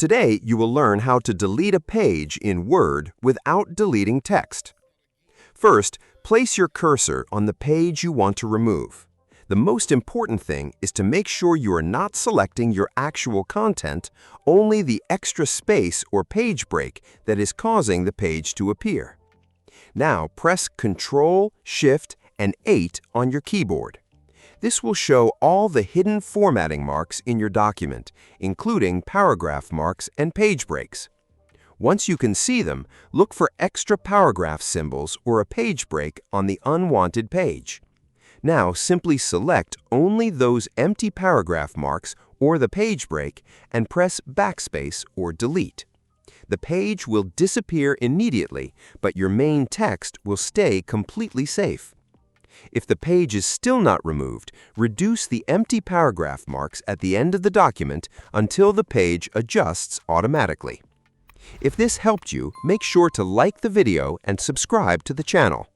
Today, you will learn how to delete a page in Word without deleting text. First, place your cursor on the page you want to remove. The most important thing is to make sure you are not selecting your actual content, only the extra space or page break that is causing the page to appear. Now, press Ctrl, Shift, and 8 on your keyboard. This will show all the hidden formatting marks in your document, including paragraph marks and page breaks. Once you can see them, look for extra paragraph symbols or a page break on the unwanted page. Now, simply select only those empty paragraph marks or the page break and press Backspace or Delete. The page will disappear immediately, but your main text will stay completely safe. If the page is still not removed, reduce the empty paragraph marks at the end of the document until the page adjusts automatically. If this helped you, make sure to like the video and subscribe to the channel.